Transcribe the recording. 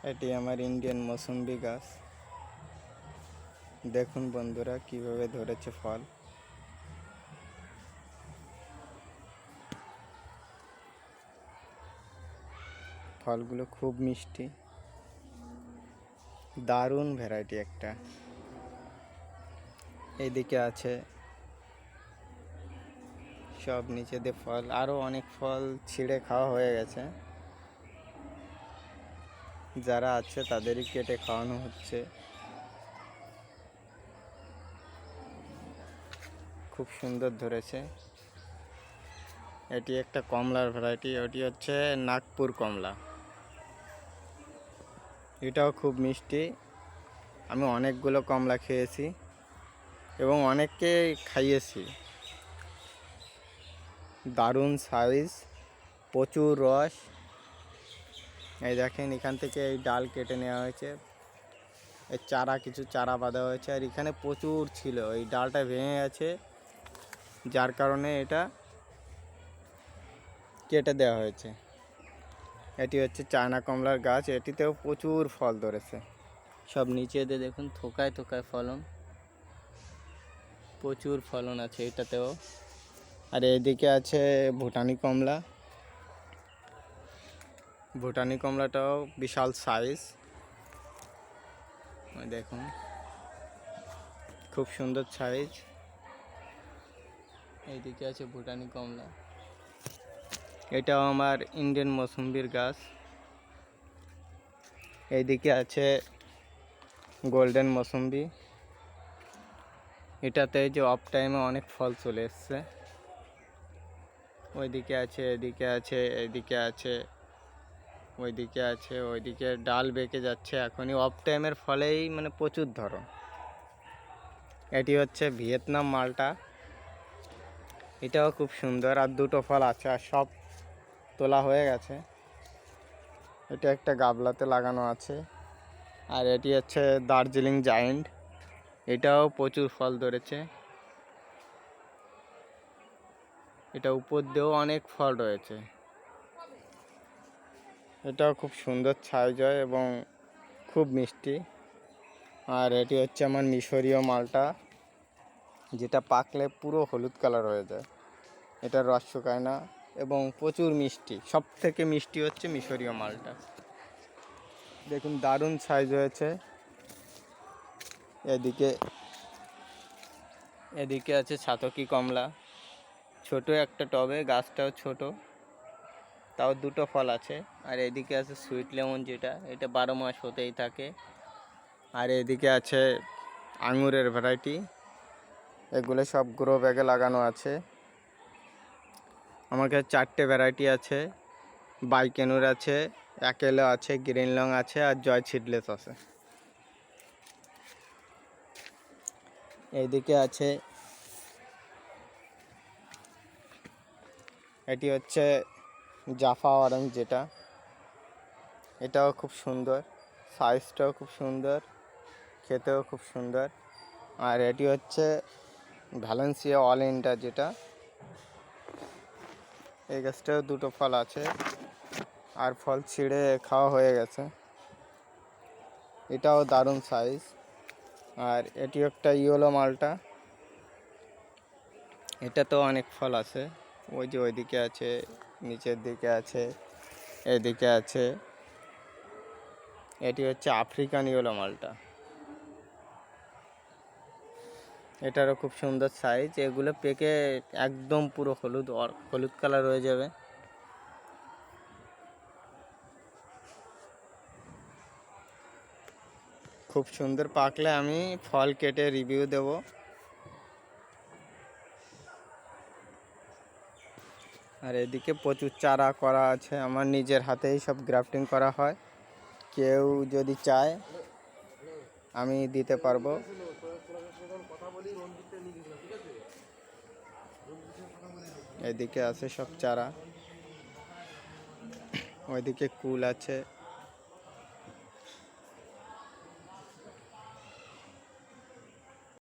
এটি আমার ইন্ডিয়ান মৌসুম্বি গাছ। দেখুন বন্ধুরা কিভাবে ধরেছে ফল। ফলগুলো খুব মিষ্টি, দারুণ ভ্যারাইটি একটা। এইদিকে আছে সব নিচেতে ফল, আরও অনেক ফল ছিঁড়ে খাওয়া হয়ে গেছে। যারা আছে তাদেরই কেটে খাওয়ানো হচ্ছে। খুব সুন্দর ধরেছে। এটি একটা কমলার ভ্যারাইটি, ওটি হচ্ছে নাগপুর কমলা। এটাও খুব মিষ্টি। আমি অনেকগুলো কমলা খেয়েছি এবং অনেককে খাইয়েছি। দারুণ সাইজ, প্রচুর রস। এই দেখেন, এখান থেকে এই ডাল কেটে নেওয়া হয়েছে, এই কিছু চারা বাঁধা হয়েছে, আর এখানে প্রচুর ছিল। এই ডালটা ভেঙে গেছে, যার কারণে এটা কেটে দেওয়া হয়েছে। এটি হচ্ছে চায়না কমলার গাছ, এটিতেও প্রচুর ফল ধরেছে। সব নিচেতে দেখুন থোকায় থোকায় ফলন, প্রচুর ফলন আছে এটাতেও। আর এদিকে আছে ভুটানি কমলা। ভুটানি কমলাটাও বিশাল সাইজ, দেখুন খুব সুন্দর সাইজ। এইদিকে আছে ভুটানি কমলা। এটাও আমার ইন্ডিয়ান মৌসুম্বির গাছ। এইদিকে আছে গোল্ডেন মৌসুম্বি। এটাতে যে অফ টাইমে অনেক ফল চলে এসছে। ওইদিকে আছে, এদিকে আছে, এইদিকে আছে, ওইদিকে আছে, ওইদিকে ডাল বেঁকে যাচ্ছে। এখনই অফ টাইমের ফলেই মানে প্রচুর ধরন। এটি হচ্ছে ভিয়েতনাম মালটা। এটাও খুব সুন্দর, আর দুটো ফল আছে, আর সব তোলা হয়ে গেছে। এটা একটা গাবলাতে লাগানো আছে। আর এটি হচ্ছে দার্জিলিং জায়েন্ট। এটাও প্রচুর ফল ধরেছে। এটা উপর দিয়েও অনেক ফল রয়েছে। এটাও খুব সুন্দর সাইজ হয় এবং খুব মিষ্টি। আর এটি হচ্ছে আমার মিশরীয় মালটা, যেটা পাকলে পুরো হলুদ কালার হয়ে যায়। এটা রস শুকায় না এবং প্রচুর মিষ্টি। সব থেকে মিষ্টি হচ্ছে মিশরীয় মালটা। দেখুন দারুণ সাইজ হয়েছে। এদিকে আছে ছাতকি কমলা, ছোট একটা টবে, গাছটাও ছোট, তাও দুটো ফল আছে। আর এদিকে আছে সুইট লেমন, যেটা এটা 12 মাস হতেই থাকে। আর এদিকে আছে আঙুরের ভ্যারাইটি, এগুলো সব গ্রো ব্যাগে লাগানো আছে। আমার কাছে 4টে ভ্যারাইটি আছে। বাইকেনুর আছে, অ্যাকেলো আছে, গ্রিন লং আছে, আর জয় সিডলেস আছে। এইদিকে আছে, এটি হচ্ছে জাফা অরেঞ্জ, যেটা এটাও খুব সুন্দর, সাইজটাও খুব সুন্দর, খেতেও খুব সুন্দর। আর এটি হচ্ছে ভ্যালেন্সিয়া অল ইন্ডিয়া, যেটা এই গাছটাও দুটো ফল আছে, আর ফল ছিঁড়ে খাওয়া হয়ে গেছে। এটাও দারুণ সাইজ। আর এটি একটা ইয়েলো মালটা, এটাতেও অনেক ফল আছে। ওই যে ওইদিকে আছে, নিচের দিকে আছে, এদিকে আছে। এটি হচ্ছে আফ্রিকান ইয়েলো মালটা, এটারও খুব সুন্দর সাইজ। এগুলো পেকে একদম পুরো হলুদ কালার হয়ে যাবে। খুব সুন্দর, পাকলে আমি ফল কেটে রিভিউ দেব। আর এদিকে প্রচুর চারা করা আছে, আমার নিজের হাতেই সব গ্রাফটিং করা হয়। কেউ যদি চায় আমি দিতে পারবো। এদিকে আছে সব চারা, ওইদিকে কুল আছে।